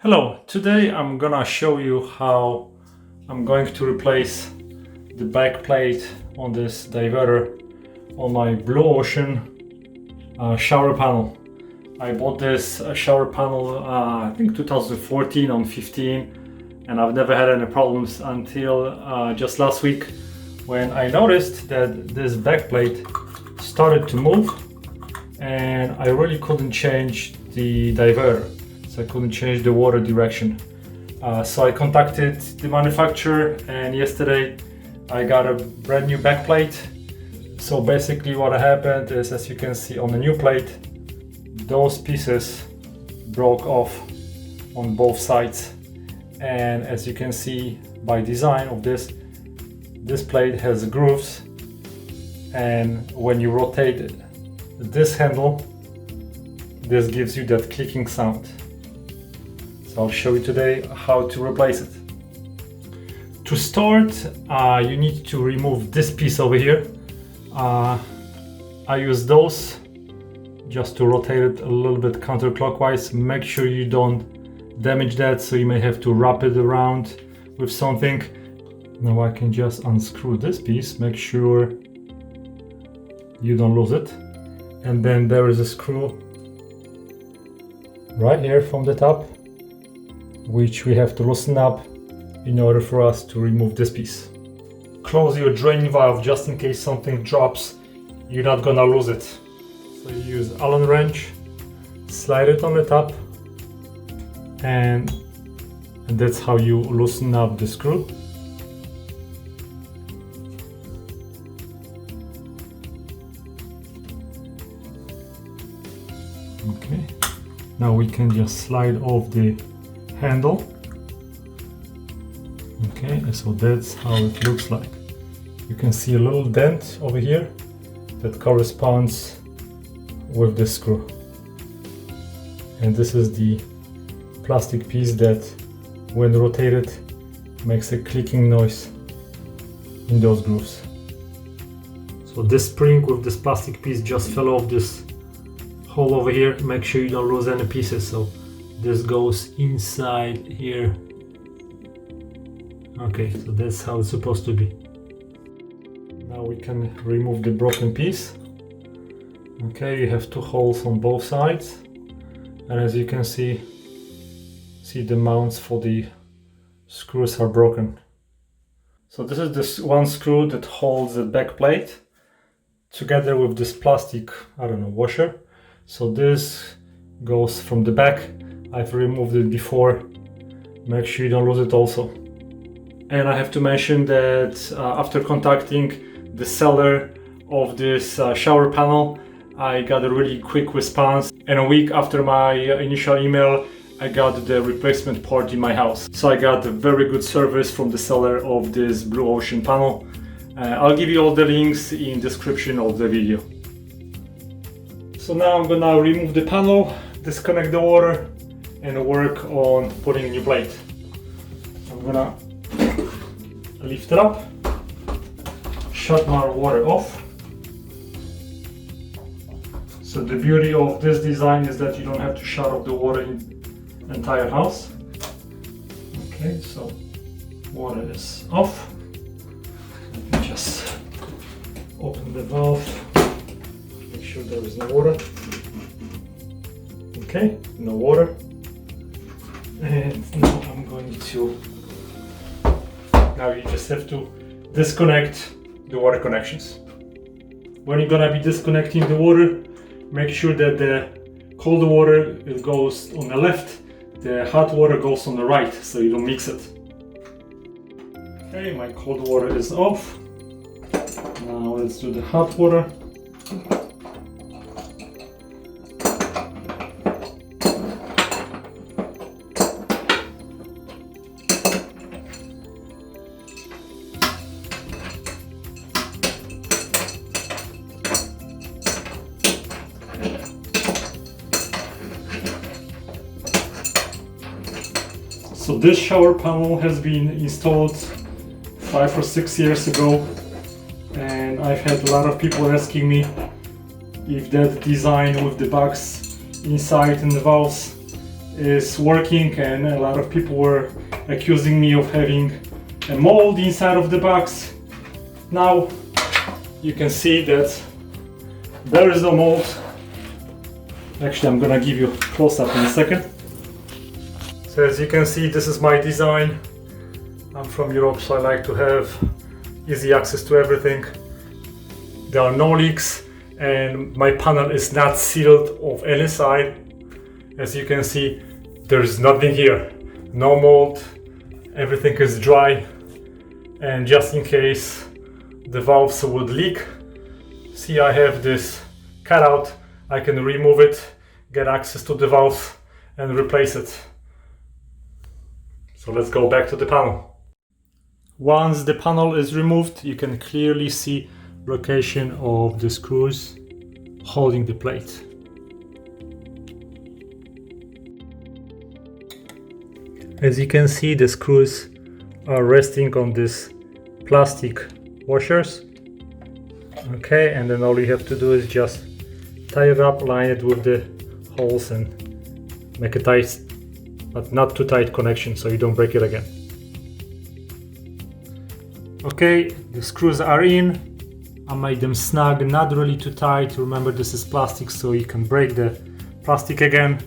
Hello, today I'm gonna show you how I'm going to replace the back plate on this diverter on my Blue Ocean shower panel. I bought this shower panel I think 2014 on 15, and I've never had any problems until just last week when I noticed that this back plate started to move and I really couldn't change the diverter. So I couldn't change the water direction. So I contacted the manufacturer, and yesterday I got a brand new back plate. So basically what happened is, as you can see on the new plate, those pieces broke off on both sides. And as you can see by design of this plate has grooves, and when you rotate this handle, this gives you that clicking sound. So I'll show you today how to replace it. To start, you need to remove this piece over here. I use those just to rotate it a little bit counterclockwise. Make sure you don't damage that, so you may have to wrap it around with something. Now I can just unscrew this piece, make sure you don't lose it. And then there is a screw right here from the top, which we have to loosen up in order for us to remove this piece. Close your drain valve just in case something drops, you're not gonna lose it. So you use Allen wrench, slide it on the top, and that's how you loosen up the screw. Okay, now we can just slide off the handle. Okay, so that's how it looks like. You can see a little dent over here that corresponds with the screw, and this is the plastic piece that when rotated makes a clicking noise in those grooves. So this spring with this plastic piece just fell off this hole over here. Make sure you don't lose any pieces. So this goes inside here. Okay, so that's how it's supposed to be. Now we can remove the broken piece. Okay, you have two holes on both sides, and as you can see the mounts for the screws are broken. So this is this one screw that holds the back plate together with this plastic, washer. So this goes from the back. I've removed it before. Make sure you don't lose it also. And I have to mention that after contacting the seller of this shower panel, I got a really quick response. And a week after my initial email, I got the replacement part in my house. So I got a very good service from the seller of this Blue Ocean panel. I'll give you all the links in the description of the video. So now I'm gonna remove the panel, disconnect the water, and work on putting a new plate. I'm gonna lift it up, shut my water off. So the beauty of this design is that you don't have to shut off the water in the entire house. Okay, so water is off. Let me just open the valve, make sure there is no water. Okay, no water. And now I'm going to, now you just have to disconnect the water connections. When you're gonna be disconnecting the water, make sure that the cold water it goes on the left, the hot water goes on the right, so you don't mix it. Okay, my cold water is off. Now let's do the hot water. So this shower panel has been installed 5 or 6 years ago, and I've had a lot of people asking me if that design with the bugs inside and the valves is working, and a lot of people were accusing me of having a mold inside of the box. Now you can see that there is no mold. Actually, I'm gonna give you a close-up in a second. So as you can see, this is my design. I'm from Europe, so I like to have easy access to everything. There are no leaks, and my panel is not sealed of any side. As you can see, there is nothing here, no mold, everything is dry. And just in case the valves would leak, see, I have this cutout. I can remove it, get access to the valve and replace it. So let's go back to the panel. Once the panel is removed, you can clearly see location of the screws holding the plate. As you can see, the screws are resting on this plastic washers. Okay, and then all you have to do is just tie it up, line it with the holes, and make a tight, but not too tight connection so you don't break it again. Okay, the screws are in. I made them snug, not really too tight. Remember, this is plastic, so you can break the plastic again.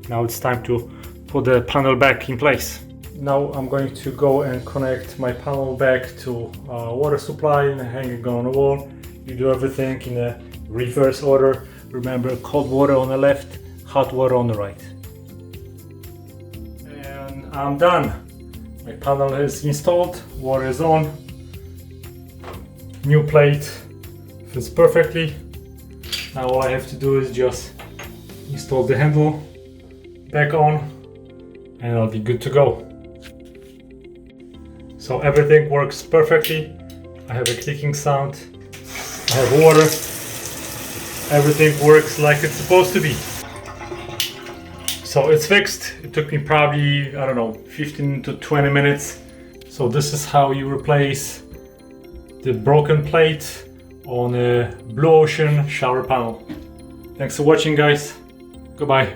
Now it's time to put the panel back in place. Now I'm going to go and connect my panel back to water supply and hang it on the wall. You do everything in a reverse order. Remember, cold water on the left, hot water on the right. And I'm done. My panel is installed, water is on. New plate fits perfectly. Now all I have to do is just install the handle back on, and I'll be good to go. So everything works perfectly. I have a clicking sound, I have water, everything works like it's supposed to be. So it's fixed. It took me probably, I don't know, 15 to 20 minutes. So this is how you replace the broken plate on a blue ocean shower panel. Thanks for watching, guys. Goodbye.